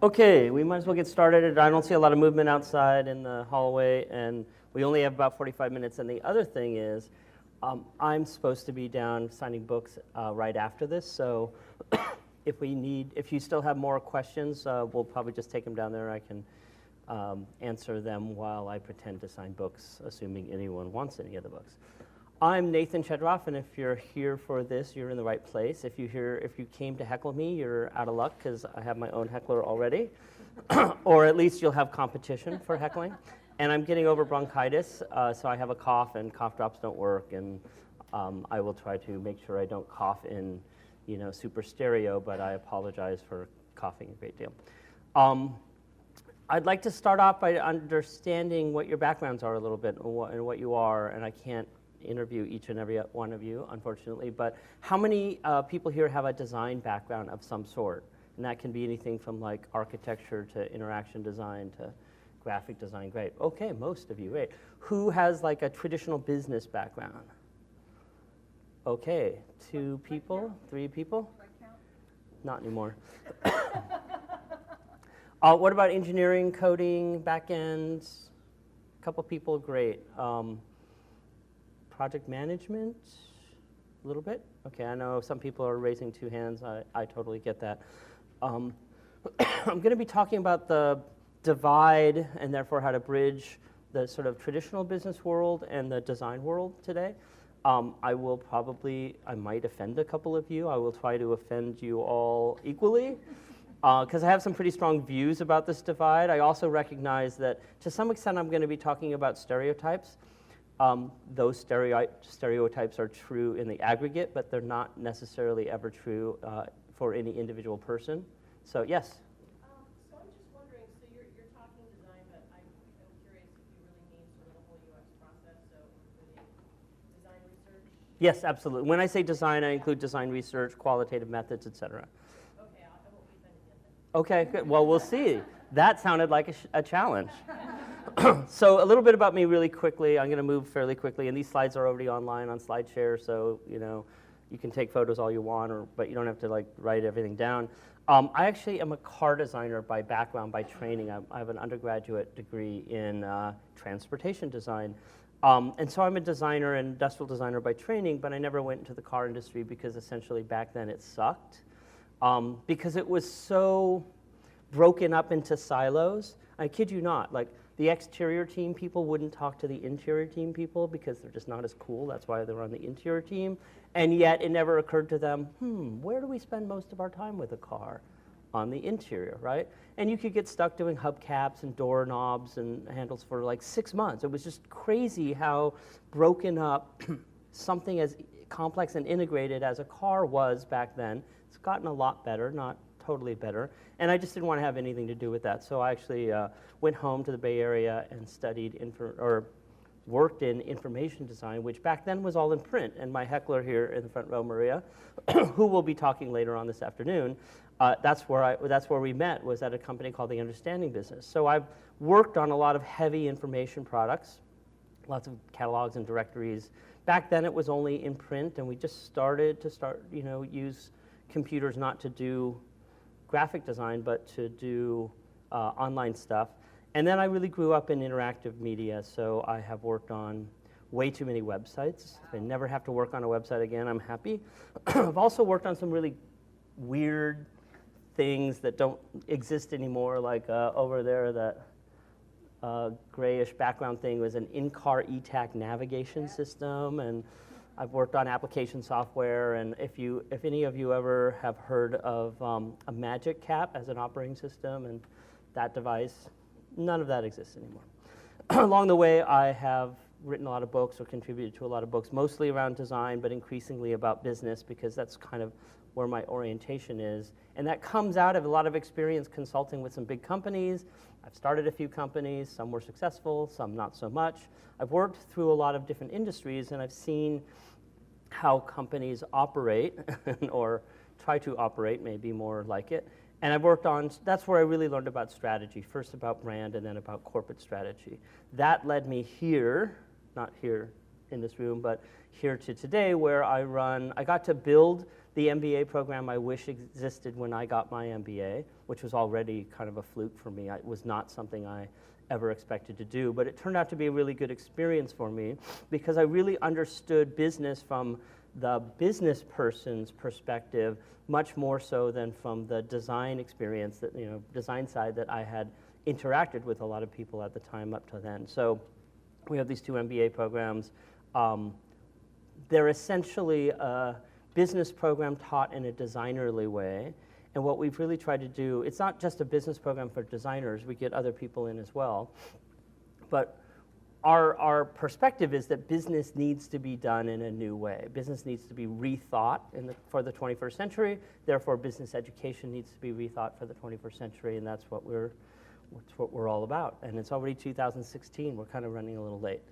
Okay, we might as well get started. I don't see a lot of movement outside in the hallway, and we only have about 45 minutes. And the other thing is, I'm supposed to be down signing books right after this, so if you still have more questions, we'll probably just take them down there. I can answer them while I pretend to sign books, assuming anyone wants any of the books. I'm Nathan Shedroff, and if you're here for this, you're in the right place. If you came to heckle me, you're out of luck because I have my own heckler already, or at least you'll have competition for heckling. And I'm getting over bronchitis, so I have a cough, and cough drops don't work, and I will try to make sure I don't cough in, super stereo, but I apologize for coughing a great deal. I'd like to start off by understanding what your backgrounds are a little bit and what you are, and I can't interview each and every one of you, unfortunately, but how many people here have a design background of some sort? And that can be anything from like architecture to interaction design to graphic design. Great. Okay, most of you. Great. Who has like a traditional business background? Okay, 2 people, 3 people? Not anymore. What about engineering, coding, back-ends? A couple people, great. Project management, a little bit? Okay, I know some people are raising 2 hands. I totally get that. I'm going to be talking about the divide and therefore how to bridge the sort of traditional business world and the design world today. I might offend a couple of you. I will try to offend you all equally because I have some pretty strong views about this divide. I also recognize that to some extent I'm going to be talking about stereotypes. Those stereotypes are true in the aggregate, but they're not necessarily ever true for any individual person. So, yes? So I'm just wondering, so you're talking design, but I'm curious if you really mean sort of the whole UX process, so including design research? Yes, absolutely. When I say design, I include design research, qualitative methods, et cetera. Okay, I won't be offended yet then. Okay, good. Well, we'll see. That sounded like a challenge. So a little bit about me really quickly. I'm going to move fairly quickly, and these slides are already online on SlideShare, so you can take photos all you want, but you don't have to like write everything down. I actually am a car designer by background, by training. I have an undergraduate degree in transportation design, and so I'm a designer, an industrial designer by training, but I never went into the car industry because essentially back then it sucked, because it was so broken up into silos. I kid you not, like the exterior team people wouldn't talk to the interior team people because they're just not as cool. That's why they're on the interior team. And yet it never occurred to them, where do we spend most of our time with a car? On the interior, right? And you could get stuck doing hubcaps and doorknobs and handles for like 6 months. It was just crazy how broken up something as complex and integrated as a car was back then. It's gotten a lot better, not totally better, and I just didn't want to have anything to do with that. So I actually went home to the Bay Area and studied worked in information design, which back then was all in print. And my heckler here in the front row, Maria, who will be talking later on this afternoon, that's where we met, was at a company called The Understanding Business. So I've worked on a lot of heavy information products, lots of catalogs and directories. Back then it was only in print, and we just started to use computers not to do graphic design, but to do online stuff. And then I really grew up in interactive media, so I have worked on way too many websites. I never have to work on a website again, I'm happy. I've also worked on some really weird things that don't exist anymore, like over there, that grayish background thing was an in-car ETAC navigation system, and I've worked on application software, and if any of you ever have heard of a Magic Cap as an operating system and that device, none of that exists anymore. Along the way, I have written a lot of books or contributed to a lot of books, mostly around design, but increasingly about business, because that's kind of where my orientation is. And that comes out of a lot of experience consulting with some big companies. I've started a few companies, some were successful, some not so much. I've worked through a lot of different industries, and I've seen how companies operate, or try to operate, maybe more like it. And I've worked on, that's where I really learned about strategy, first about brand and then about corporate strategy. That led me here, not here in this room, but here to today, where I got to build The MBA program I wish existed when I got my MBA, which was already kind of a fluke for me. It was not something I ever expected to do, but it turned out to be a really good experience for me because I really understood business from the business person's perspective much more so than from the design experience, that, design side that I had interacted with a lot of people at the time up to then. So we have these two MBA programs. They're essentially a business program taught in a designerly way. And what we've really tried to do, it's not just a business program for designers, we get other people in as well. But our perspective is that business needs to be done in a new way. Business needs to be rethought for the 21st century. Therefore, business education needs to be rethought for the 21st century, and that's what we're all about. And it's already 2016. We're kind of running a little late.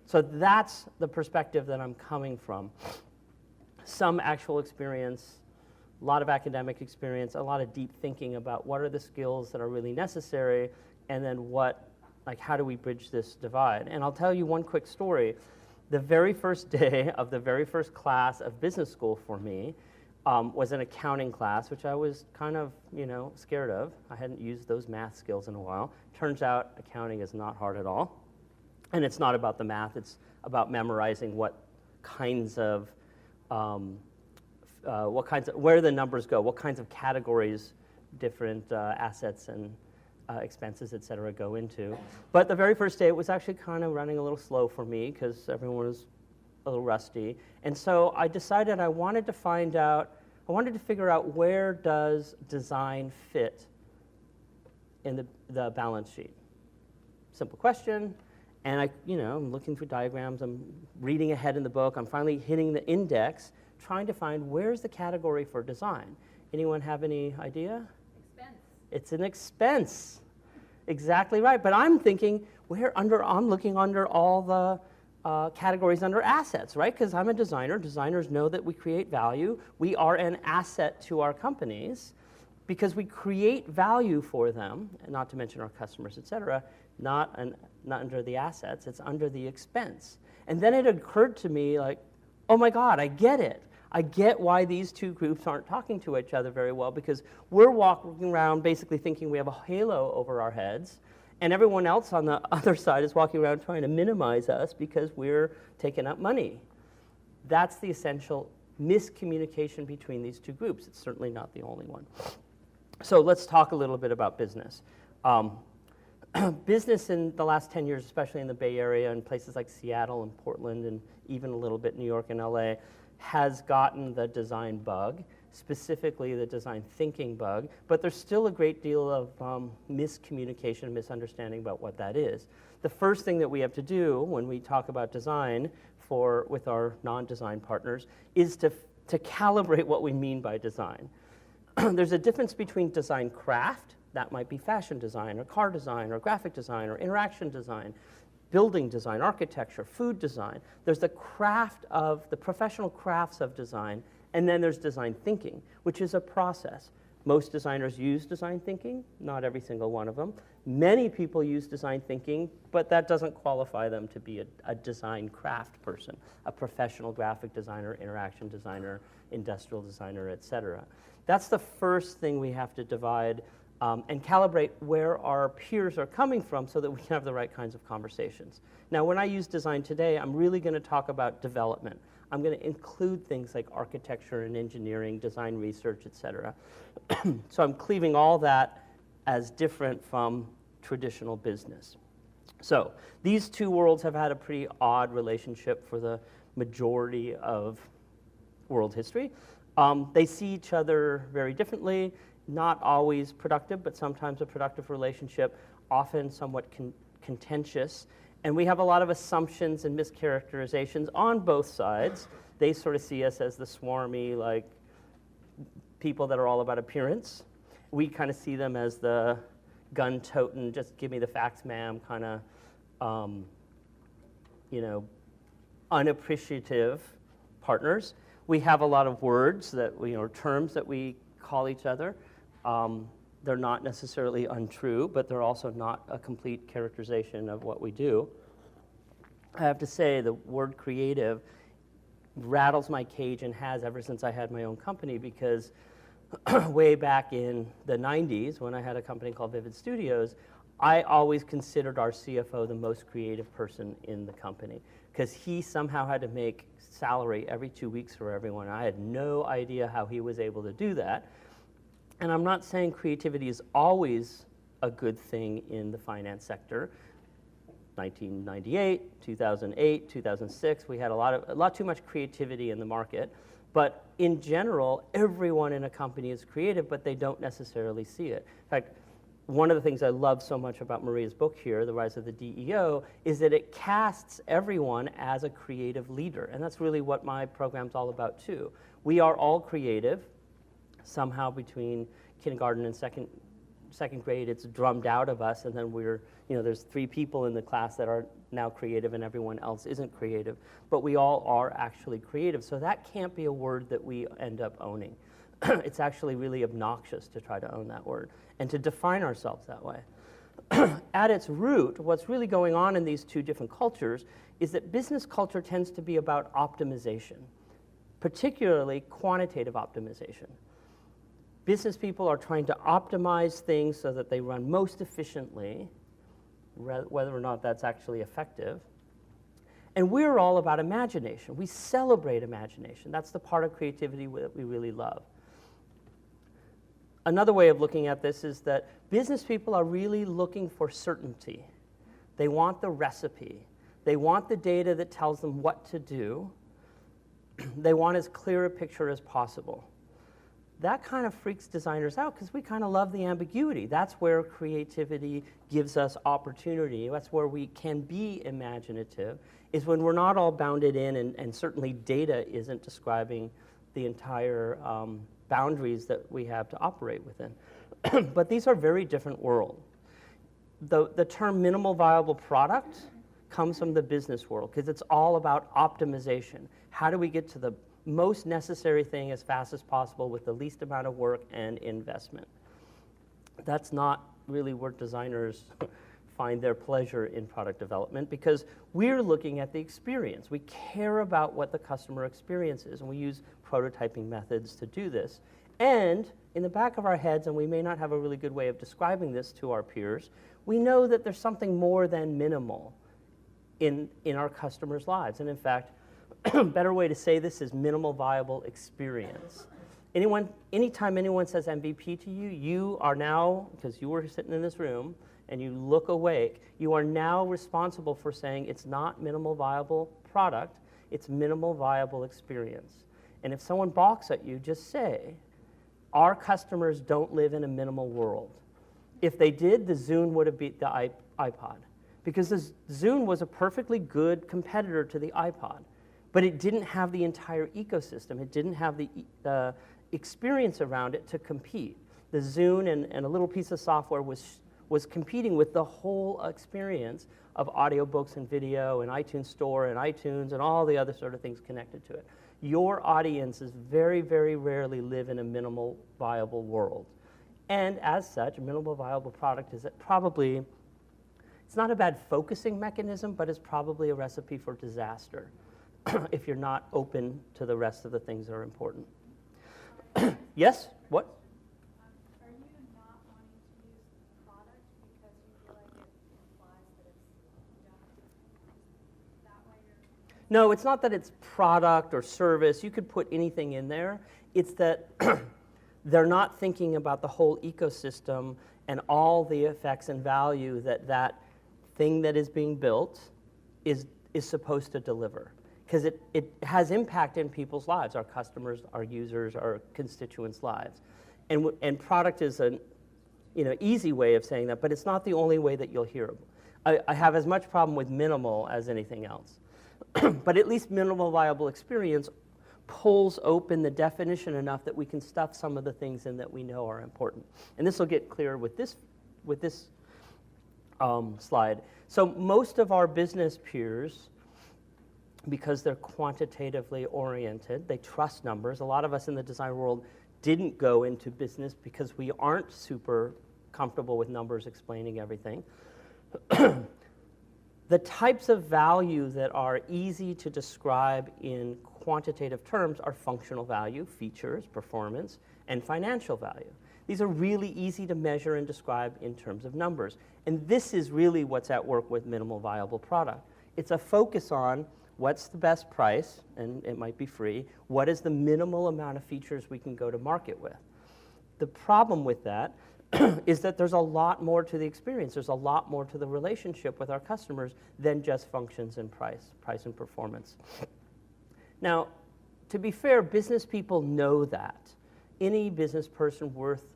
So that's the perspective that I'm coming from. Some actual experience, a lot of academic experience, a lot of deep thinking about what are the skills that are really necessary, and then how do we bridge this divide? And I'll tell you one quick story. The very first day of the very first class of business school for me was an accounting class, which I was kind of, scared of. I hadn't used those math skills in a while. Turns out accounting is not hard at all. And it's not about the math, it's about memorizing where the numbers go, what kinds of categories different assets and expenses, et cetera, go into. But the very first day, it was actually kind of running a little slow for me because everyone was a little rusty. And so I decided I wanted to figure out where does design fit in the balance sheet. Simple question. And I'm looking through diagrams, I'm reading ahead in the book, I'm finally hitting the index, trying to find where's the category for design. Anyone have any idea? Expense. It's an expense. Exactly right. But I'm thinking, I'm looking under all the categories under assets, right? Because I'm a designer. Designers know that we create value. We are an asset to our companies because we create value for them, and not to mention our customers, et cetera, not under the assets, it's under the expense. And then it occurred to me oh my God, I get it. I get why these two groups aren't talking to each other very well, because we're walking around basically thinking we have a halo over our heads, and everyone else on the other side is walking around trying to minimize us because we're taking up money. That's the essential miscommunication between these two groups. It's certainly not the only one. So let's talk a little bit about business. Business in the last 10 years, especially in the Bay Area and places like Seattle and Portland and even a little bit New York and LA, has gotten the design bug, specifically the design thinking bug, but there's still a great deal of miscommunication and misunderstanding about what that is. The first thing that we have to do when we talk about design with our non-design partners is to calibrate what we mean by design. There's a difference between design craft, that might be fashion design or car design or graphic design or interaction design, building design, architecture, food design. There's the professional crafts of design, and then there's design thinking, which is a process. Most designers use design thinking, not every single one of them. Many people use design thinking, but that doesn't qualify them to be a design craft person, a professional graphic designer, interaction designer, industrial designer, et cetera. That's the first thing we have to divide and calibrate where our peers are coming from so that we can have the right kinds of conversations. Now, when I use design today, I'm really going to talk about development. I'm going to include things like architecture and engineering, design research, et cetera. So I'm cleaving all that as different from traditional business. So these two worlds have had a pretty odd relationship for the majority of world history. They see each other very differently. Not always productive, but sometimes a productive relationship, often somewhat contentious. And we have a lot of assumptions and mischaracterizations on both sides. They sort of see us as the swarmy, people that are all about appearance. We kind of see them as the gun-toting, just give me the facts, ma'am, kind of, unappreciative partners. We have a lot of words or terms that we call each other. They're not necessarily untrue, but they're also not a complete characterization of what we do. I have to say the word creative rattles my cage and has ever since I had my own company, because way back in the 90s when I had a company called Vivid Studios, I always considered our CFO the most creative person in the company, because he somehow had to make salary every 2 weeks for everyone. I had no idea how he was able to do that. And I'm not saying creativity is always a good thing in the finance sector. 1998, 2008, 2006, we had a lot too much creativity in the market. But in general, everyone in a company is creative, but they don't necessarily see it. In fact, one of the things I love so much about Maria's book here, The Rise of the DEO, is that it casts everyone as a creative leader. And that's really what my program's all about too. We are all creative. Somehow between kindergarten and second grade, it's drummed out of us, and then there's 3 people in the class that are now creative and everyone else isn't creative. But we all are actually creative, so that can't be a word that we end up owning. It's actually really obnoxious to try to own that word and to define ourselves that way. At its root, what's really going on in these 2 different cultures is that business culture tends to be about optimization, particularly quantitative optimization. Business people are trying to optimize things so that they run most efficiently, whether or not that's actually effective. And we're all about imagination. We celebrate imagination. That's the part of creativity that we really love. Another way of looking at this is that business people are really looking for certainty. They want the recipe. They want the data that tells them what to do. They want as clear a picture as possible. That kind of freaks designers out because we kind of love the ambiguity. That's where creativity gives us opportunity. That's where we can be imaginative, is when we're not all bounded in, and certainly data isn't describing the entire boundaries that we have to operate within. But these are very different worlds. The term minimal viable product comes from the business world because it's all about optimization. How do we get to the most necessary thing as fast as possible with the least amount of work and investment? That's not really where designers find their pleasure in product development, because we're looking at the experience. We care about what the customer experience is, and we use prototyping methods to do this. And in the back of our heads, and we may not have a really good way of describing this to our peers, we know that there's something more than minimal in our customers' lives. And in fact, a better way to say this is minimal viable experience. Anytime anyone says MVP to you, you are now, because you were sitting in this room and you look awake, you are now responsible for saying it's not minimal viable product, it's minimal viable experience. And if someone balks at you, just say, our customers don't live in a minimal world. If they did, the Zune would have beat the iPod, because the Zune was a perfectly good competitor to the iPod. But it didn't have the entire ecosystem. It didn't have the experience around it to compete. The Zune and a little piece of software was competing with the whole experience of audiobooks and video and iTunes Store and iTunes and all the other sort of things connected to it. Your audiences very, very rarely live in a minimal viable world. And as such, a minimal viable product is probably, it's not a bad focusing mechanism, but it's probably a recipe for disaster if you're not open to the rest of the things that are important. Yes? What? Are you not wanting to use product because you feel like it implies that it's that way? No, it's not that it's product or service. You could put anything in there. It's that they're not thinking about the whole ecosystem and all the effects and value that that thing that is being built is supposed to deliver. Because it has impact in people's lives, our customers, our users, our constituents' lives. And product is an easy way of saying that, but it's not the only way that you'll hear it. I have as much problem with minimal as anything else. But at least minimal viable experience pulls open the definition enough that we can stuff some of the things in that we know are important. And this will get clearer with this slide. So most of our business peers, because they're quantitatively oriented, they trust numbers. A lot of us in the design world didn't go into business because we aren't super comfortable with numbers explaining everything. The types of value that are easy to describe in quantitative terms are functional value, features, performance, and financial value. These are really easy to measure and describe in terms of numbers. And this is really what's at work with minimal viable product. It's a focus on what's the best price, and it might be free, what is the minimal amount of features we can go to market with. The problem with that is that there's a lot more to the experience. There's a lot more to the relationship with our customers than just functions and price and performance. Now, to be fair, business people know that. Any business person worth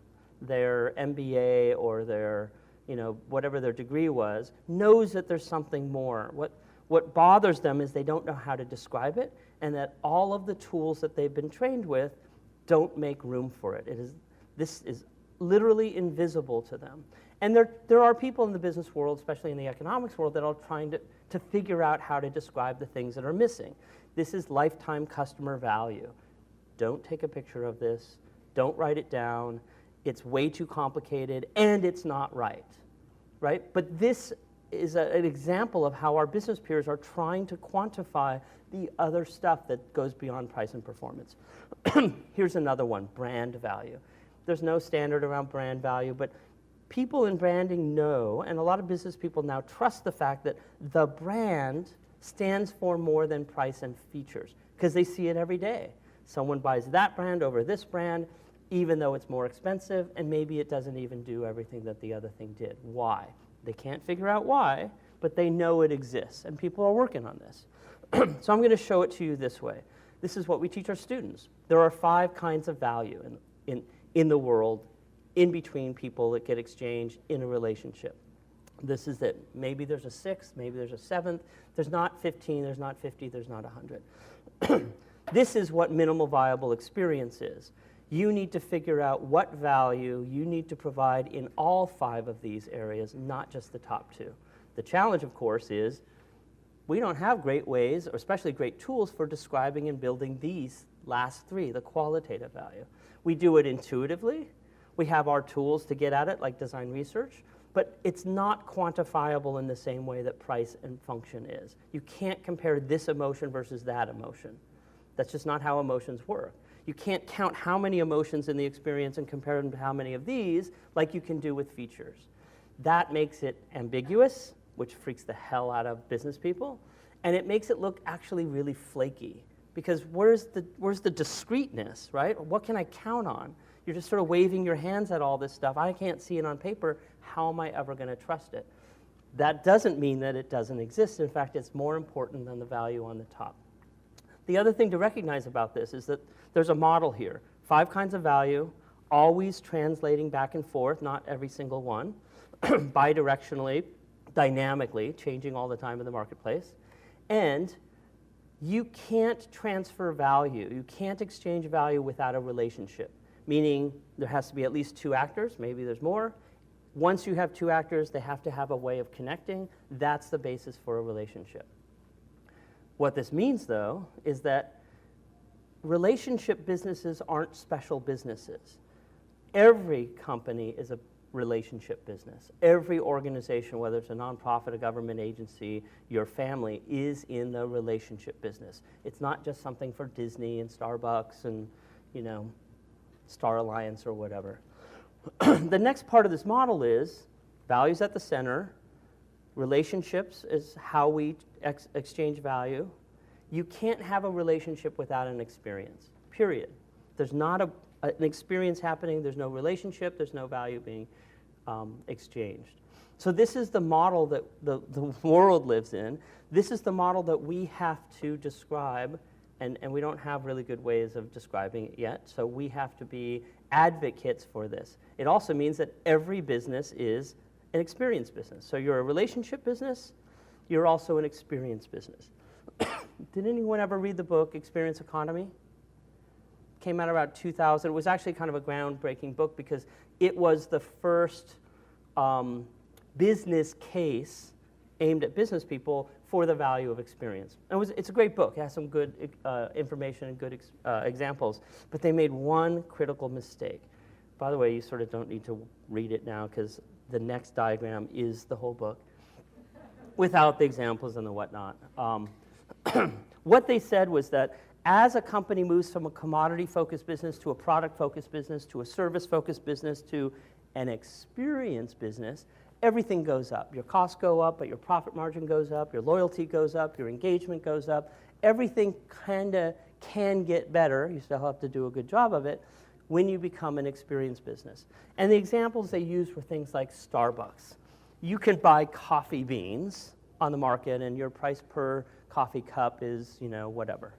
their MBA or their, whatever their degree was, knows that there's something more. What bothers them is they don't know how to describe it, and that all of the tools that they've been trained with don't make room for it. This is literally invisible to them. And there are people in the business world, especially in the economics world, that are trying to figure out how to describe the things that are missing. This is lifetime customer value. Don't take a picture of this. Don't write it down. It's way too complicated, and it's not right? But this is an example of how our business peers are trying to quantify the other stuff that goes beyond price and performance. Here's another one, brand value. There's no standard around brand value, but people in branding know, and a lot of business people now trust the fact that the brand stands for more than price and features, because they see it every day. Someone buys that brand over this brand, even though it's more expensive, and maybe it doesn't even do everything that the other thing did. Why? They can't figure out why, but they know it exists, and people are working on this. So I'm going to show it to you this way. This is what we teach our students. There are 5 kinds of value in the world, in between people that get exchanged in a relationship. This is it. Maybe there's a 6th, maybe there's a 7th. There's not 15, there's not 50, there's not 100. This is what minimal viable experience is. You need to figure out what value you need to provide in all 5 of these areas, not just the top 2. The challenge, of course, is we don't have great ways, or especially great tools, for describing and building these last 3, the qualitative value. We do it intuitively. We have our tools to get at it, like design research, but it's not quantifiable in the same way that price and function is. You can't compare this emotion versus that emotion. That's just not how emotions work. You can't count how many emotions in the experience and compare them to how many of these, like you can do with features. That makes it ambiguous, which freaks the hell out of business people, and it makes it look actually really flaky. Because where's the discreteness, right? What can I count on? You're just sort of waving your hands at all this stuff. I can't see it on paper. How am I ever going to trust it? That doesn't mean that it doesn't exist. In fact, it's more important than the value on the top. The other thing to recognize about this is that there's a model here. 5 kinds of value, always translating back and forth, not every single one, bidirectionally, dynamically, changing all the time in the marketplace. And you can't transfer value. You can't exchange value without a relationship, meaning there has to be at least 2 actors. Maybe there's more. Once you have 2 actors, they have to have a way of connecting. That's the basis for a relationship. What this means, though, is that relationship businesses aren't special businesses. Every company is a relationship business. Every organization, whether it's a nonprofit, a government agency, your family, is in the relationship business. It's not just something for Disney and Starbucks and, Star Alliance or whatever. The next part of this model is values at the center. Relationships is how we exchange value. You can't have a relationship without an experience, period. There's not an experience happening, there's no relationship, there's no value being exchanged. So this is the model that the world lives in. This is the model that we have to describe, and we don't have really good ways of describing it yet, so we have to be advocates for this. It also means that every business is an experience business. So you're a relationship business, you're also an experience business. Did anyone ever read the book Experience Economy? Came out around 2000. It was actually kind of a groundbreaking book because it was the first business case aimed at business people for the value of experience. And it's a great book. It has some good information and good examples, but they made one critical mistake. By the way, you sort of don't need to read it now because the next diagram is the whole book without the examples and the whatnot. What they said was that As a company moves from a commodity-focused business to a product-focused business to a service-focused business to an experience business, everything goes up. Your costs go up, but your profit margin goes up, your loyalty goes up, your engagement goes up. Everything kind of can get better. You still have to do a good job of it when you become an experience business. And the examples they used were things like Starbucks. You can buy coffee beans on the market, and your price per coffee cup is, whatever.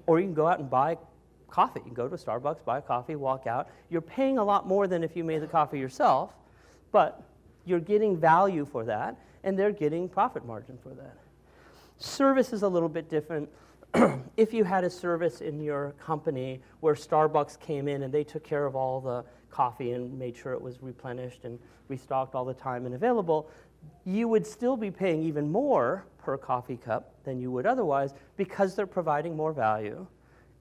Or you can go out and buy coffee. You can go to a Starbucks, buy a coffee, walk out. You're paying a lot more than if you made the coffee yourself, but you're getting value for that, and they're getting profit margin for that. Service is a little bit different. If you had a service in your company where Starbucks came in and they took care of all the coffee and made sure it was replenished and restocked all the time and available, you would still be paying even more per coffee cup than you would otherwise because they're providing more value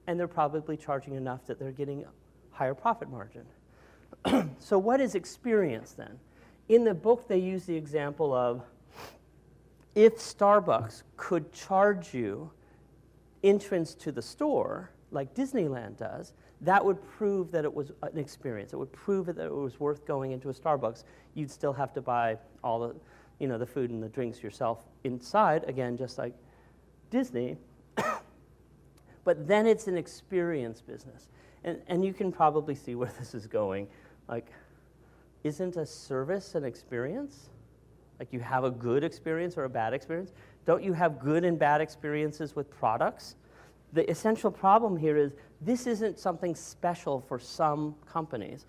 and they're probably charging enough that they're getting higher profit margin. So what is experience then? In the book, they use the example of if Starbucks could charge you entrance to the store, like Disneyland does, that would prove that it was an experience. It would prove that it was worth going into a Starbucks. You'd still have to buy all the, the food and the drinks yourself inside, again, just like Disney. But then it's an experience business. And you can probably see where this is going. Like, isn't a service an experience? Like you have a good experience or a bad experience? Don't you have good and bad experiences with products? The essential problem here is this isn't something special for some companies.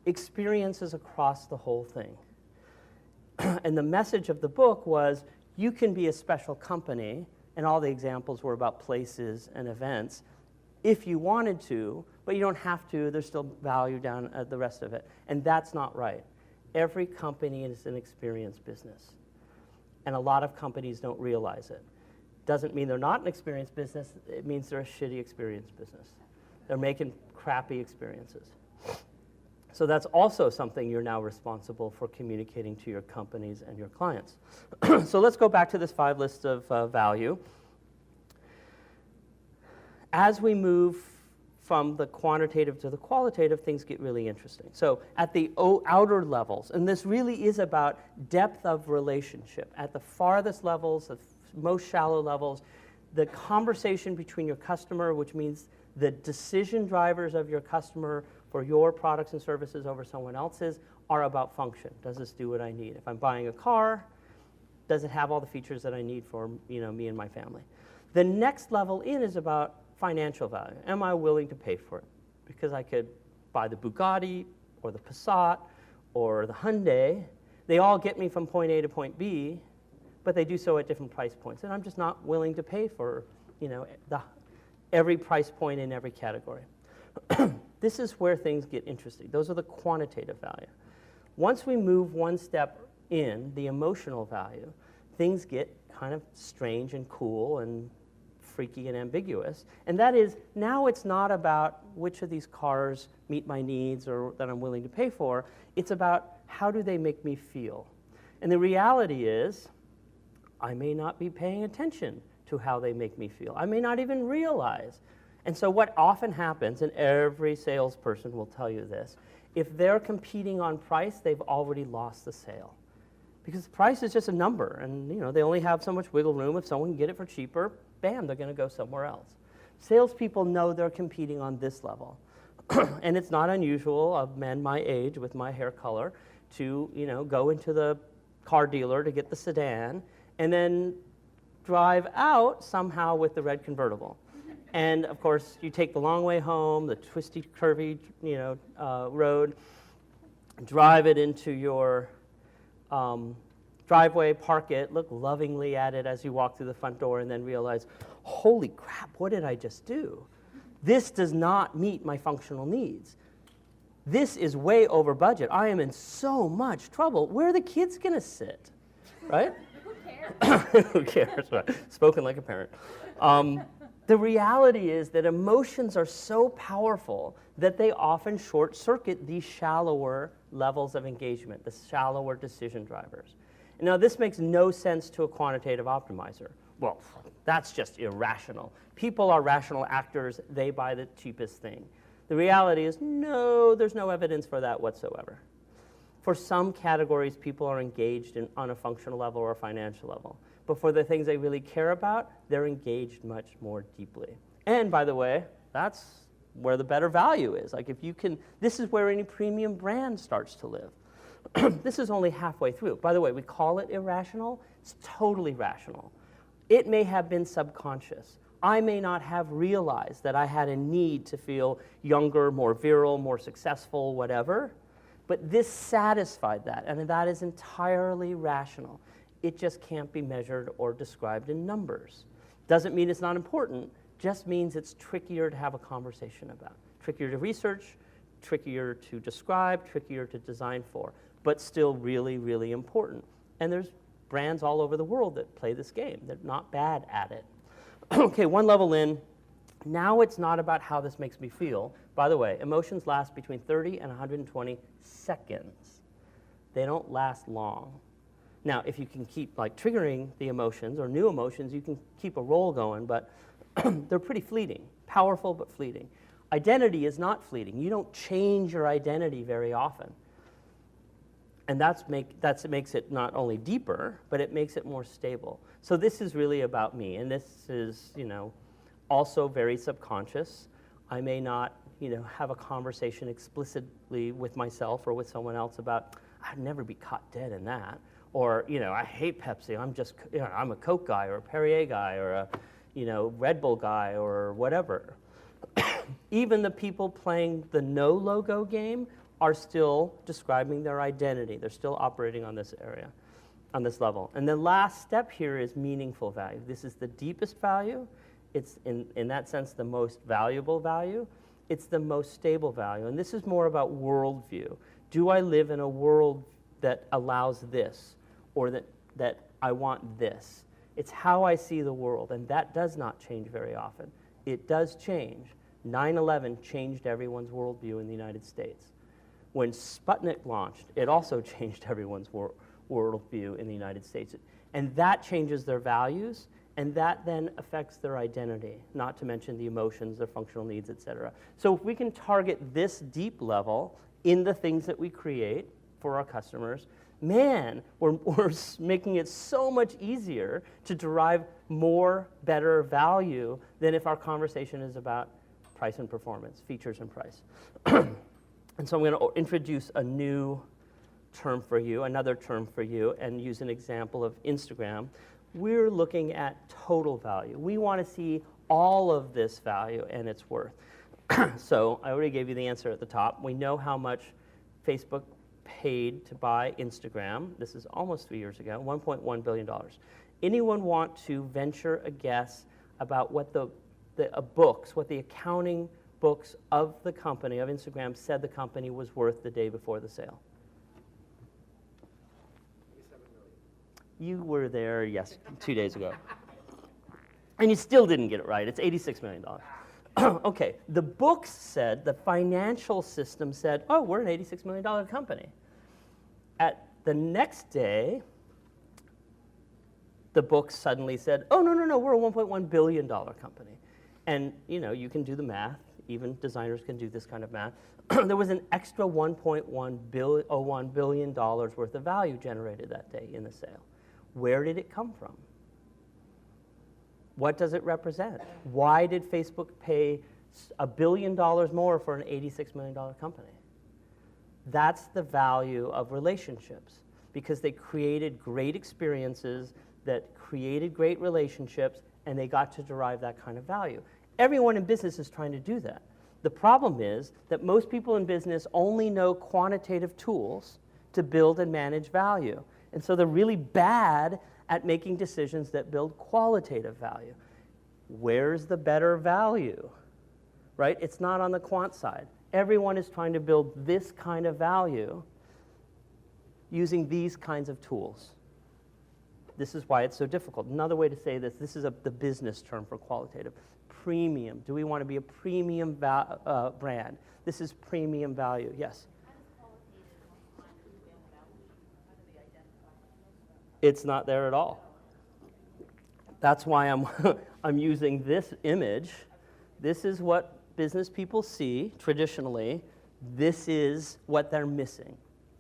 Experiences across the whole thing. And the message of the book was you can be a special company, and all the examples were about places and events, if you wanted to, but you don't have to. There's still value down at the rest of it. And that's not right. Every company is an experience business. And a lot of companies don't realize it. Doesn't mean they're not an experience business. It means they're a shitty experience business. They're making crappy experiences. So that's also something you're now responsible for communicating to your companies and your clients. So let's go back to this 5 list of value. As we move from the quantitative to the qualitative, things get really interesting. So at the outer levels, and this really is about depth of relationship. At the farthest levels, the most shallow levels, the conversation between your customer, which means the decision drivers of your customer for your products and services over someone else's, are about function. Does this do what I need? If I'm buying a car, does it have all the features that I need for me and my family? The next level in is about financial value. Am I willing to pay for it? Because I could buy the Bugatti or the Passat or the Hyundai. They all get me from point A to point B, but they do so at different price points. And I'm just not willing to pay for every price point in every category. This is where things get interesting. Those are the quantitative value. Once we move one step in, the emotional value, things get kind of strange and cool and freaky and ambiguous. And that is, now it's not about which of these cars meet my needs or that I'm willing to pay for. It's about how do they make me feel. And the reality is, I may not be paying attention to how they make me feel. I may not even realize. And so what often happens, and every salesperson will tell you this, if they're competing on price, they've already lost the sale. Because price is just a number, and they only have so much wiggle room. If someone can get it for cheaper, bam, they're going to go somewhere else. Salespeople know they're competing on this level. And it's not unusual of men my age with my hair color to go into the car dealer to get the sedan and then drive out somehow with the red convertible. And of course, you take the long way home, the twisty, curvy road, drive it into your driveway, park it, look lovingly at it as you walk through the front door, and then realize, holy crap, what did I just do? This does not meet my functional needs. This is way over budget. I am in so much trouble. Where are the kids going to sit, right? Who cares? Who cares, right? Spoken like a parent. The reality is that emotions are so powerful that they often short-circuit these shallower levels of engagement, the shallower decision drivers. Now, this makes no sense to a quantitative optimizer. well, that's just irrational. People are rational actors. They buy the cheapest thing. The reality is, no, there's no evidence for that whatsoever. For some categories, people are engaged on a functional level or a financial level. But for the things they really care about, they're engaged much more deeply. And by the way, that's where the better value is. Like if you can, this is where any premium brand starts to live. This is only halfway through. By the way, we call it irrational. It's totally rational. It may have been subconscious. I may not have realized that I had a need to feel younger, more virile, more successful, whatever. But this satisfied that, and that is entirely rational. It just can't be measured or described in numbers. Doesn't mean it's not important, just means it's trickier to have a conversation about. Trickier to research, trickier to describe, trickier to design for, but still really, really important. And there's brands all over the world that play this game. They're not bad at it. Okay, one level in. Now it's not about how this makes me feel. By the way, emotions last between 30 and 120 seconds. They don't last long. Now, if you can keep like triggering the emotions or new emotions, you can keep a roll going, but they're pretty fleeting, powerful but fleeting. Identity is not fleeting. You don't change your identity very often. And that makes it not only deeper, but it makes it more stable. So this is really about me, and this is, also very subconscious. I may not, have a conversation explicitly with myself or with someone else about, I'd never be caught dead in that. Or, I hate Pepsi. I'm a Coke guy or a Perrier guy or a, Red Bull guy or whatever. Even the people playing the no logo game are still describing their identity. They're still operating on this area, on this level. And the last step here is meaningful value. This is the deepest value. It's, in that sense, the most valuable value. It's the most stable value. And this is more about worldview. Do I live in a world that allows this, or that I want this? It's how I see the world, and that does not change very often. It does change. 9/11 changed everyone's worldview in the United States. When Sputnik launched, it also changed everyone's worldview in the United States. And that changes their values, and that then affects their identity, not to mention the emotions, their functional needs, et cetera. So if we can target this deep level in the things that we create for our customers, man, we're making it so much easier to derive more, better value than if our conversation is about price and performance, features and price. And so I'm going to introduce a new term for you, another term for you, and use an example of Instagram. We're looking at total value. We want to see all of this value and its worth. So I already gave you the answer at the top. We know how much Facebook paid to buy Instagram. This is almost 3 years ago, $1.1 billion. Anyone want to venture a guess about what the accounting books of the company, of Instagram, said the company was worth the day before the sale? 87 million. You were there, yes, 2 days ago. And you still didn't get it right. It's $86 million. Okay, the books said, the financial system said, oh, we're an $86 million company. At the next day, the books suddenly said, oh, no, we're a $1.1 billion company. And, you can do the math. Even designers can do this kind of math. There was an extra $1.1 billion worth of value generated that day in the sale. Where did it come from? What does it represent? Why did Facebook pay $1 billion more for an $86 million company? That's the value of relationships, because they created great experiences that created great relationships, and they got to derive that kind of value. Everyone in business is trying to do that. The problem is that most people in business only know quantitative tools to build and manage value. And so they're really bad at making decisions that build qualitative value. Where's the better value? Right? It's not on the quant side. Everyone is trying to build this kind of value using these kinds of tools. This is why it's so difficult. Another way to say this is the business term for qualitative. Premium. Do we want to be a premium brand? This is premium value. Yes? How does qualitative define the balance sheet? How do they identify? It's not there at all. That's why I'm, I'm using this image. This is what business people see traditionally. This is what they're missing.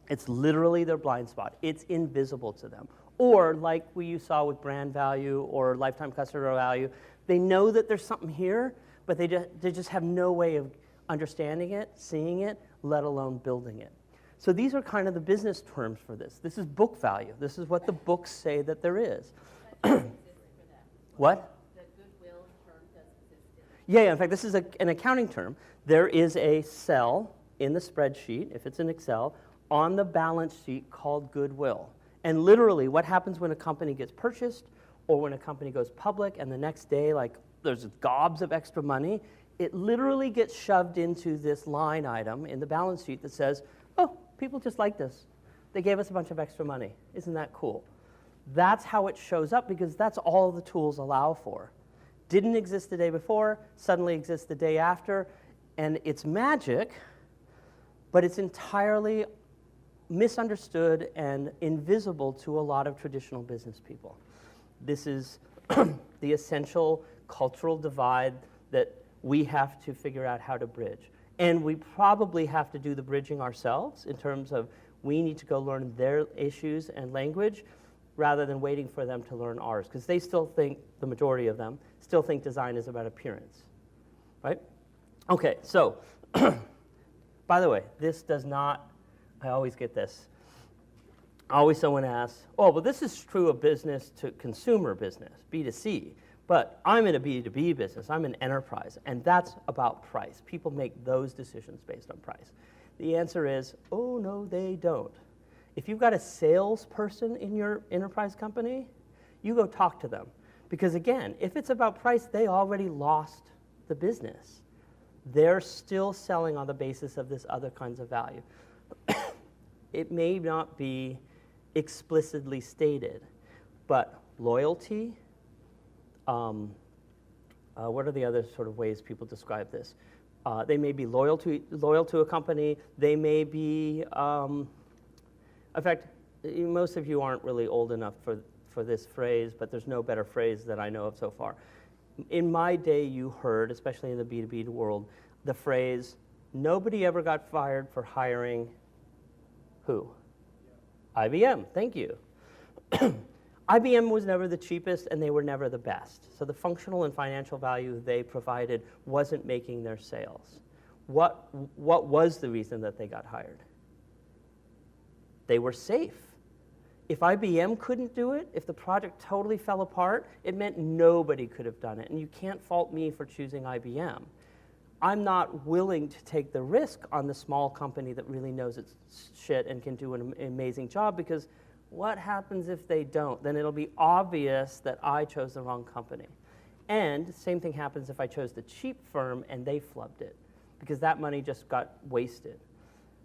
It's literally their blind spot. It's invisible to them. Or like you saw with brand value or lifetime customer value, they know that there's something here, but they just have no way of understanding it, seeing it, let alone building it. So these are kind of the business terms for this. This is book value. This is what the books say that there is. What? The goodwill term doesn't exist in it. Yeah, in fact, this is an accounting term. There is a cell in the spreadsheet, if it's in Excel, on the balance sheet called goodwill. And literally, what happens when a company gets purchased or when a company goes public and the next day, like, there's gobs of extra money, it literally gets shoved into this line item in the balance sheet that says, oh, people just like this. They gave us a bunch of extra money. Isn't that cool? That's how it shows up because that's all the tools allow for. Didn't exist the day before, suddenly exists the day after, and it's magic, but it's entirely misunderstood and invisible to a lot of traditional business people. This is the essential cultural divide that we have to figure out how to bridge. And we probably have to do the bridging ourselves in terms of we need to go learn their issues and language rather than waiting for them to learn ours, because they still think, the majority of them, still think design is about appearance, right? Okay, so, by the way, this does not, I always get this. Always someone asks, oh, well, this is true of business to consumer business, B2C, but I'm in a B2B business, I'm an enterprise, and that's about price. People make those decisions based on price. The answer is, oh, no, they don't. If you've got a salesperson in your enterprise company, you go talk to them. Because again, if it's about price, they already lost the business. They're still selling on the basis of this other kinds of value. It may not be explicitly stated, but loyalty, what are the other sort of ways people describe this? They may be loyal to a company. They may be, in fact, most of you aren't really old enough for this phrase, but there's no better phrase that I know of so far. In my day, you heard, especially in the B2B world, the phrase, nobody ever got fired for hiring who? IBM, thank you. IBM was never the cheapest and they were never the best. So the functional and financial value they provided wasn't making their sales. What was the reason that they got hired? They were safe. If IBM couldn't do it, if the project totally fell apart, it meant nobody could have done it. And you can't fault me for choosing IBM. I'm not willing to take the risk on the small company that really knows its shit and can do an amazing job, because what happens if they don't? Then it'll be obvious that I chose the wrong company. And same thing happens if I chose the cheap firm and they flubbed it, because that money just got wasted.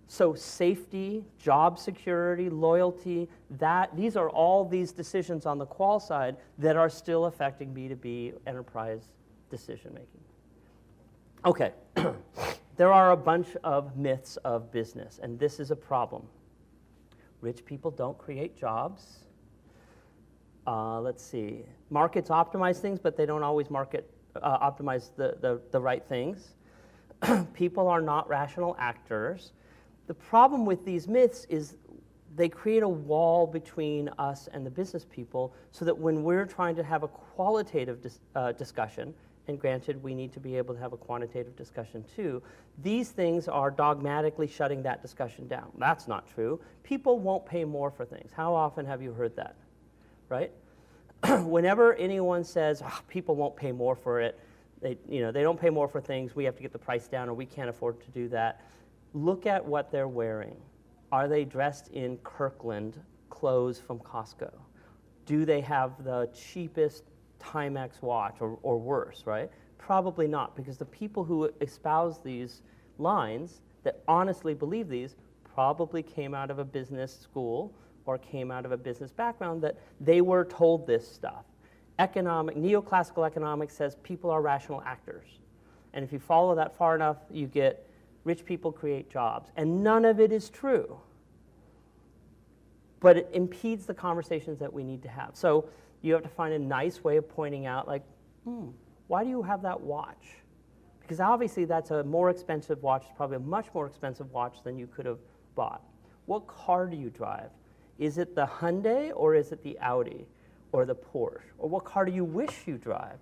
So safety, job security, loyalty, these are all these decisions on the qual side that are still affecting B2B enterprise decision making. Okay, there are a bunch of myths of business, and this is a problem. Rich people don't create jobs. Let's see. Markets optimize things, but they don't always optimize the right things. People are not rational actors. The problem with these myths is they create a wall between us and the business people, so that when we're trying to have a qualitative discussion, and granted, we need to be able to have a quantitative discussion too, these things are dogmatically shutting that discussion down. That's not true. People won't pay more for things. How often have you heard that, right? Whenever anyone says, people won't pay more for it, they don't pay more for things, we have to get the price down, or we can't afford to do that, look at what they're wearing. Are they dressed in Kirkland clothes from Costco? Do they have the cheapest Timex watch or worse, right? Probably not, because the people who espouse these lines that honestly believe these probably came out of a business school or came out of a business background that they were told this stuff. Neoclassical economics says people are rational actors. And if you follow that far enough, you get rich people create jobs. And none of it is true. But it impedes the conversations that we need to have. So You have to find a nice way of pointing out, like, why do you have that watch? Because obviously that's a more expensive watch, it's probably a much more expensive watch than you could have bought. What car do you drive? Is it the Hyundai or is it the Audi or the Porsche? Or what car do you wish you drive?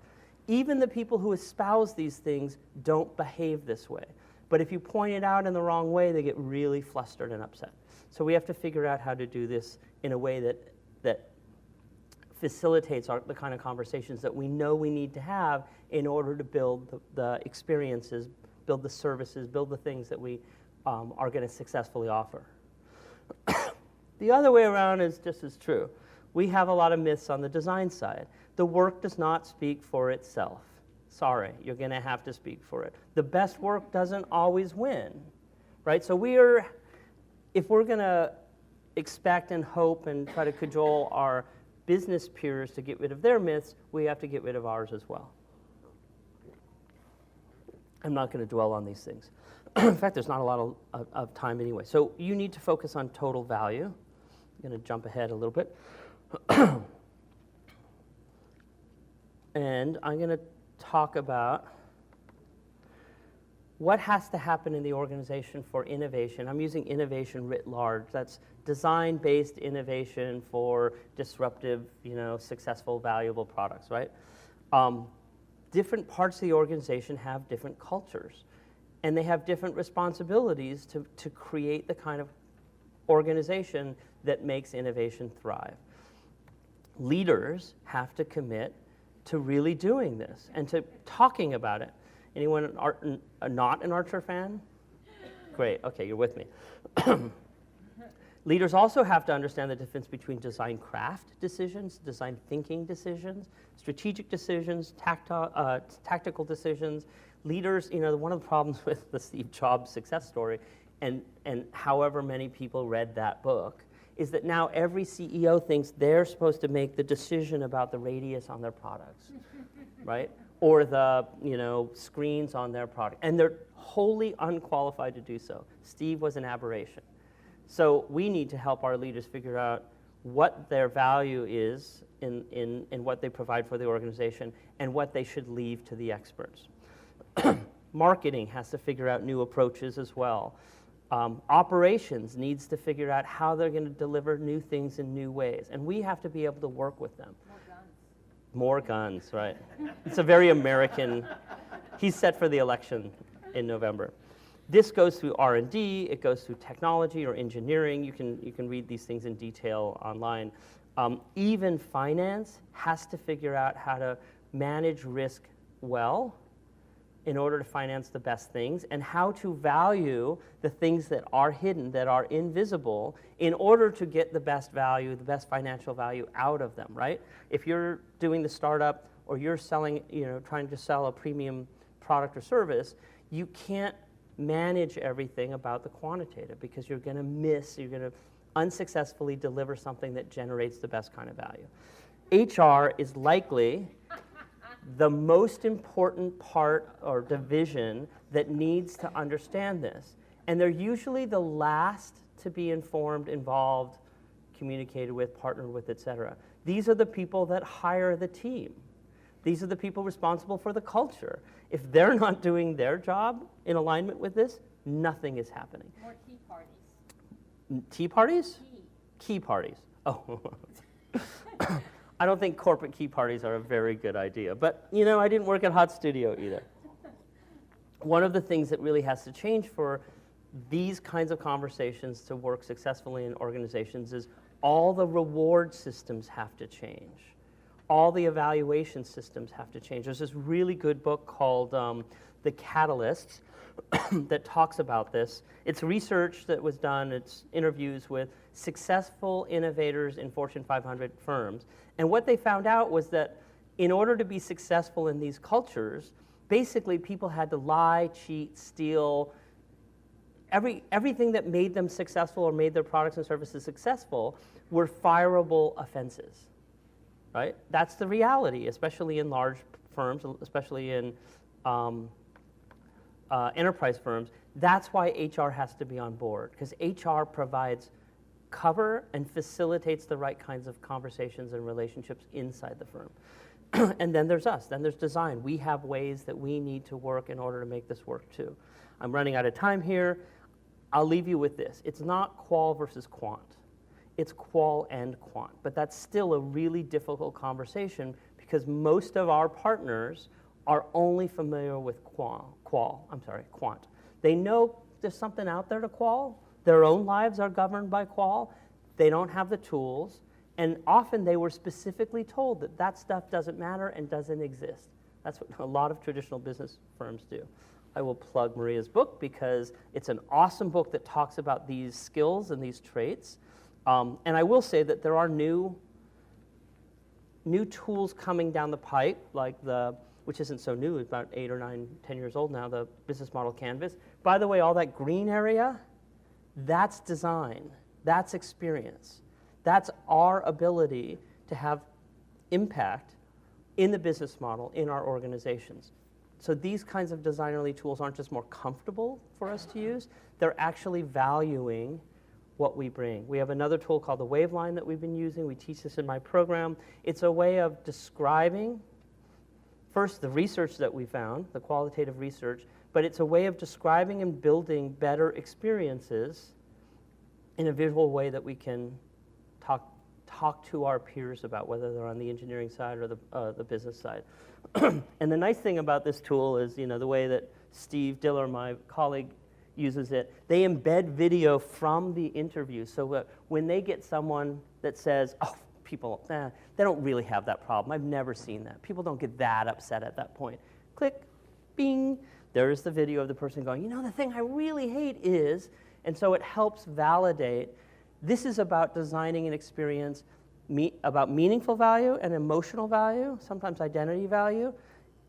Even the people who espouse these things don't behave this way. But if you point it out in the wrong way, they get really flustered and upset. So we have to figure out how to do this in a way that facilitates the kind of conversations that we know we need to have in order to build the experiences, build the services, build the things that we are going to successfully offer. The other way around is just as true. We have a lot of myths on the design side. The work does not speak for itself. Sorry, you're going to have to speak for it. The best work doesn't always win, right? So if we're going to expect and hope and try to cajole our business peers to get rid of their myths, we have to get rid of ours as well. I'm not going to dwell on these things. In fact, there's not a lot of time anyway. So you need to focus on total value. I'm going to jump ahead a little bit. And I'm going to talk about what has to happen in the organization for innovation. I'm using innovation writ large. That's design-based innovation for disruptive, successful, valuable products, right? Different parts of the organization have different cultures, and they have different responsibilities to create the kind of organization that makes innovation thrive. Leaders have to commit to really doing this and to talking about it. Anyone not an Archer fan? Great, okay, you're with me. Leaders also have to understand the difference between design craft decisions, design thinking decisions, strategic decisions, tactical decisions. Leaders, one of the problems with the Steve Jobs success story, and however many people read that book, is that now every CEO thinks they're supposed to make the decision about the radius on their products, right? Or the screens on their product. And they're wholly unqualified to do so. Steve was an aberration. So we need to help our leaders figure out what their value is in what they provide for the organization and what they should leave to the experts. Marketing has to figure out new approaches as well. Operations needs to figure out how they're going to deliver new things in new ways. And we have to be able to work with them. More guns, right. It's a very American, he's set for the election in November. This goes through R&D, it goes through technology or engineering. You can read these things in detail online. Even finance has to figure out how to manage risk well in order to finance the best things, and how to value the things that are hidden, that are invisible, in order to get the best value, the best financial value out of them, right? If you're doing the startup or you're selling, trying to sell a premium product or service, you can't manage everything about the quantitative because you're going to unsuccessfully deliver something that generates the best kind of value. HR is likely the most important part or division that needs to understand this. And they're usually the last to be informed, involved, communicated with, partnered with, etc. These are the people that hire the team. These are the people responsible for the culture. If they're not doing their job in alignment with this, nothing is happening. More tea parties. Tea parties? Tea. Key parties. Oh. I don't think corporate key parties are a very good idea. But, I didn't work at Hot Studio either. One of the things that really has to change for these kinds of conversations to work successfully in organizations is all the reward systems have to change. All the evaluation systems have to change. There's this really good book called The Catalysts that talks about this. It's research that was done, it's interviews with successful innovators in Fortune 500 firms. And what they found out was that in order to be successful in these cultures, basically people had to lie, cheat, steal. Everything that made them successful or made their products and services successful were fireable offenses, right? That's the reality, especially in large firms, especially in enterprise firms. That's why HR has to be on board, because HR provides cover and facilitates the right kinds of conversations and relationships inside the firm. And then there's us, then there's design. We have ways that we need to work in order to make this work too. I'm running out of time here. I'll leave you with this. It's not qual versus quant. It's qual and quant, but that's still a really difficult conversation because most of our partners are only familiar with quant. They know there's something out there to qual. Their own lives are governed by qual. They don't have the tools, and often they were specifically told that that stuff doesn't matter and doesn't exist. That's what a lot of traditional business firms do. I will plug Maria's book because it's an awesome book that talks about these skills and these traits. And I will say that there are new tools coming down the pipe, like which isn't so new, it's about 8 or 9, 10 years old now, the business model canvas. By the way, all that green area, that's design, that's experience. That's our ability to have impact in the business model, in our organizations. So these kinds of designerly tools aren't just more comfortable for us to use, they're actually valuing what we bring. We have another tool called the Waveline that we've been using. We teach this in my program. It's a way of describing, first, the research that we found, the qualitative research, but it's a way of describing and building better experiences in a visual way that we can talk to our peers about, whether they're on the engineering side or the business side. And the nice thing about this tool is, the way that Steve Diller, my colleague, uses it, they embed video from the interview. So when they get someone that says, oh, people, they don't really have that problem. I've never seen that. People don't get that upset at that point. Click, bing, there's the video of the person going, the thing I really hate is, and so it helps validate. This is about designing an experience about meaningful value and emotional value, sometimes identity value,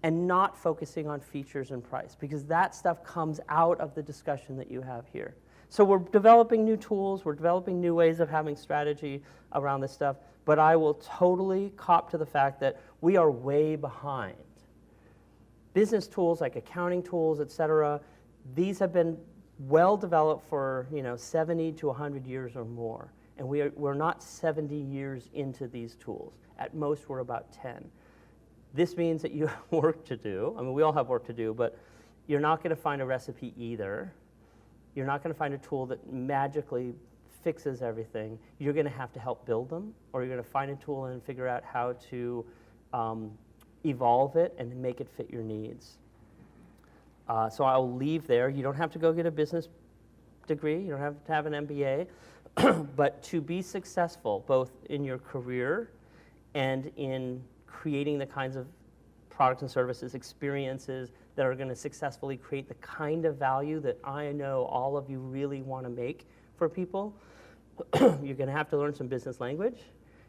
and not focusing on features and price, because that stuff comes out of the discussion that you have here. So we're developing new tools, we're developing new ways of having strategy around this stuff, but I will totally cop to the fact that we are way behind. Business tools like accounting tools, et cetera, these have been well developed for 70 to 100 years or more, and we're not 70 years into these tools. At most, we're about 10. This means that you have work to do. I mean, we all have work to do, but you're not going to find a recipe either. You're not going to find a tool that magically fixes everything. You're going to have to help build them, or you're going to find a tool and figure out how to evolve it and make it fit your needs. So I'll leave there. You don't have to go get a business degree. You don't have to have an MBA. But to be successful, both in your career and in creating the kinds of products and services, experiences that are going to successfully create the kind of value that I know all of you really want to make for people, you're going to have to learn some business language.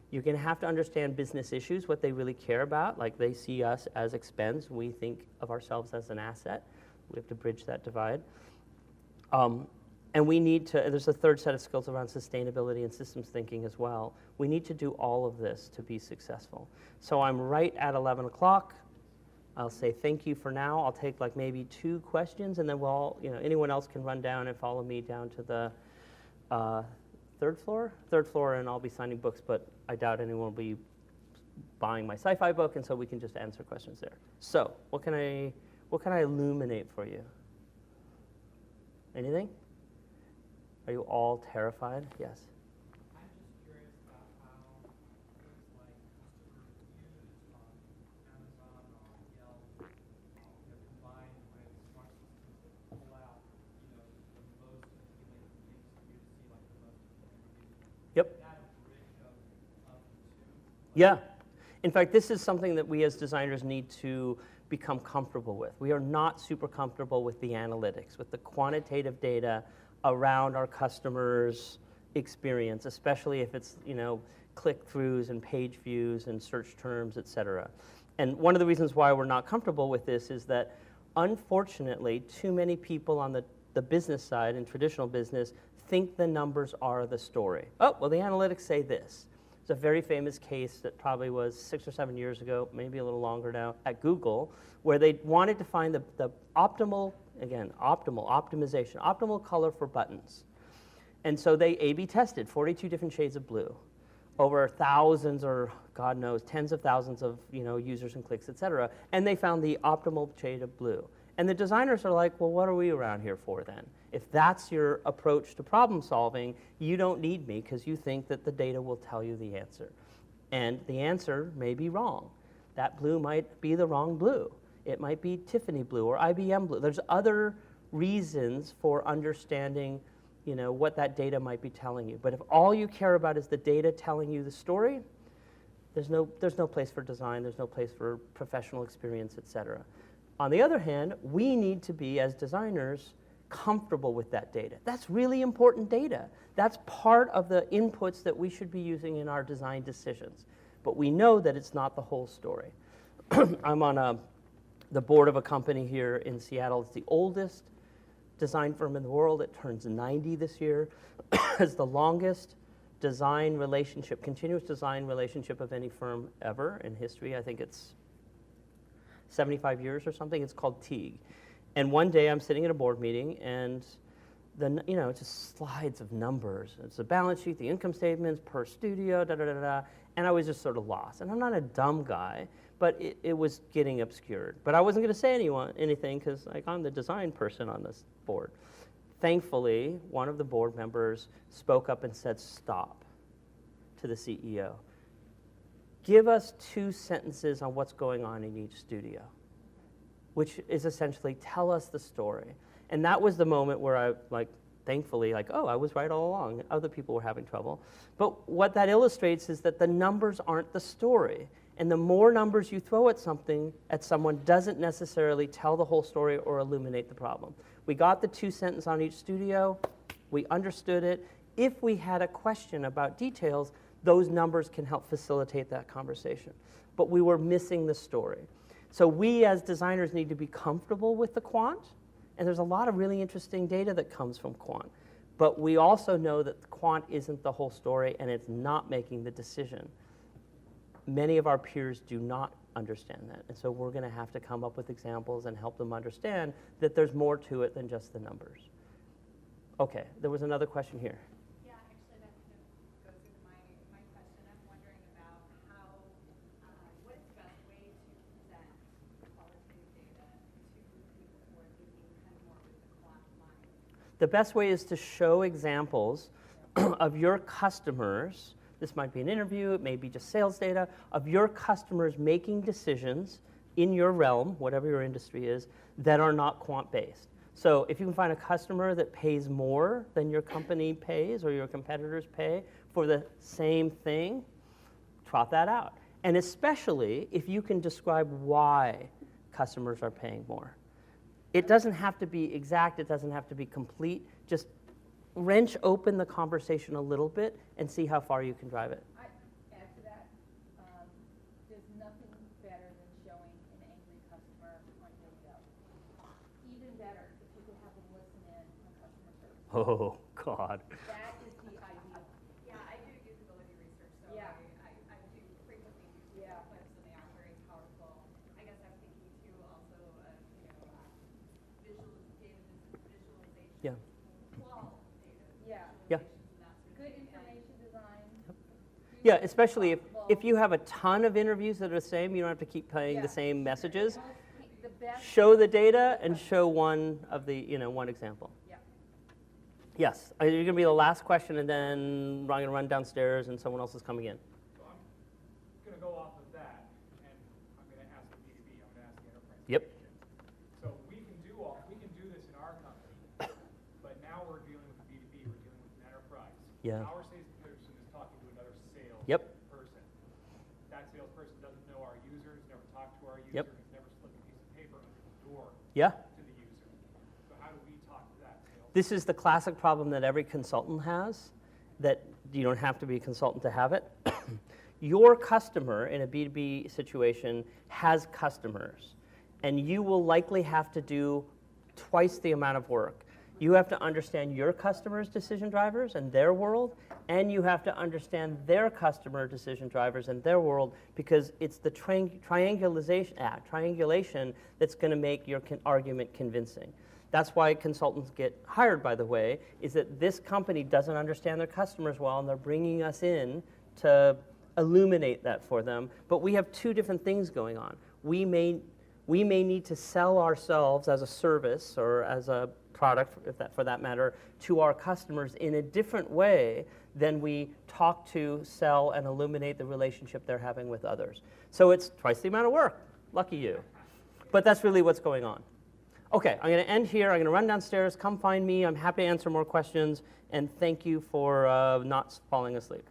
You're going to have to understand business issues, what they really care about. Like, they see us as expense. We think of ourselves as an asset. We have to bridge that divide. And we need to, there's a third set of skills around sustainability and systems thinking as well. We need to do all of this to be successful. So I'm right at 11 o'clock. I'll say thank you for now. I'll take like maybe 2 questions, and then we'll all, anyone else can run down and follow me down to the third floor, and I'll be signing books, but I doubt anyone will be buying my sci-fi book, and so we can just answer questions there. So what can I illuminate for you? Anything? Are you all terrified? Yes. I'm just curious about how things like customer reviews on Amazon or Yelp, combined with smart systems that pull out, the most appealing things for you to see, like the most appealing reviews. Yep. Is that a bridge of the two? Yeah. In fact, this is something that we as designers need to become comfortable with. We are not super comfortable with the analytics, with the quantitative data around our customers' experience, especially if it's, click-throughs and page views and search terms, et cetera. And one of the reasons why we're not comfortable with this is that, unfortunately, too many people on the business side, in traditional business, think the numbers are the story. Oh, well, the analytics say this. It's a very famous case that probably was 6 or 7 years ago, maybe a little longer now, at Google, where they wanted to find the optimal, optimization, optimal color for buttons. And so they A/B tested 42 different shades of blue over thousands or God knows, tens of thousands of users and clicks, et cetera. And they found the optimal shade of blue. And the designers are like, well, what are we around here for then? If that's your approach to problem solving, you don't need me because you think that the data will tell you the answer. And the answer may be wrong. That blue might be the wrong blue. It might be Tiffany blue or IBM blue. There's other reasons for understanding what that data might be telling you. But if all you care about is the data telling you the story, there's no place for design, there's no place for professional experience, et cetera. On the other hand, we need to be, as designers, comfortable with that data. That's really important data. That's part of the inputs that we should be using in our design decisions. But we know that it's not the whole story. I'm on the board of a company here in Seattle. It's the oldest design firm in the world. It turns 90 this year. It's the longest design relationship, continuous design relationship of any firm ever in history. I think it's 75 years or something. It's called Teague. And one day I'm sitting at a board meeting and it's just slides of numbers. It's the balance sheet, the income statements per studio, and I was just sort of lost. And I'm not a dumb guy, but it was getting obscured. But I wasn't going to say anything because I'm the design person on this board. Thankfully, one of the board members spoke up and said, stop, to the CEO. Give us 2 sentences on what's going on in each studio, which is essentially tell us the story. And that was the moment where I, thankfully, oh, I was right all along. Other people were having trouble. But what that illustrates is that the numbers aren't the story. And the more numbers you throw at someone doesn't necessarily tell the whole story or illuminate the problem. We got the 2 sentences on each studio. We understood it. If we had a question about details, those numbers can help facilitate that conversation. But we were missing the story. So we as designers need to be comfortable with the quant. And there's a lot of really interesting data that comes from quant. But we also know that the quant isn't the whole story and it's not making the decision. Many of our peers do not understand that. And so we're going to have to come up with examples and help them understand that there's more to it than just the numbers. Okay, there was another question here. Yeah, actually that kind of goes into my question. I'm wondering about what is the best way to present qualitative data to people who are thinking kind of more with the quant mind? The best way is to show examples of your customers. This might be an interview, it may be just sales data, of your customers making decisions in your realm, whatever your industry is, that are not quant-based. So if you can find a customer that pays more than your company pays or your competitors pay for the same thing, trot that out. And especially if you can describe why customers are paying more. It doesn't have to be exact, it doesn't have to be complete, just wrench open the conversation a little bit and see how far you can drive it. I add to that, there's nothing better than showing an angry customer on video. Even better if you could have them listen in on customer service. Oh, God. That is the ideal. Yeah, I do usability research, so Yeah. I do frequently use Yeah. clips, and they are very powerful. I guess I'm thinking too, also, visualization. Yeah. Qual data. Yeah. Yeah. Visualizations and that sort of Good thing. information design. Yeah, especially if you have a ton of interviews that are the same, you don't have to keep playing Yeah. the same messages. The best. Show the data and show one of the, one example. Yeah. Yes, you're going to be the last question, and then I'm going to run downstairs, and someone else is coming in. So I'm going to go off of that, and I'm going to ask the B2B, I'm going to ask the enterprise. Yep. question. So we can do this in our company, but now we're dealing with the B2B, we're dealing with an enterprise. Yeah. Our salesperson is talking to another sales Yep. person. That salesperson doesn't know our users, never talked to our user, Yep. has never slipped a piece of paper under the door Yeah. to the user. So how do we talk to that sales? This is the classic problem that every consultant has, that you don't have to be a consultant to have it. Your customer in a B2B situation has customers, and you will likely have to do twice the amount of work. You have to understand your customers' decision drivers and their world, and you have to understand their customer decision drivers and their world, because it's the triangulation that's going to make your argument convincing. That's why consultants get hired, by the way, is that this company doesn't understand their customers well, and they're bringing us in to illuminate that for them. But we have two different things going on. We may need to sell ourselves as a service or as a product, for that matter, to our customers in a different way than we talk to, sell, and illuminate the relationship they're having with others. So it's twice the amount of work. Lucky you. But that's really what's going on. Okay, I'm going to end here. I'm going to run downstairs. Come find me. I'm happy to answer more questions. And thank you for not falling asleep.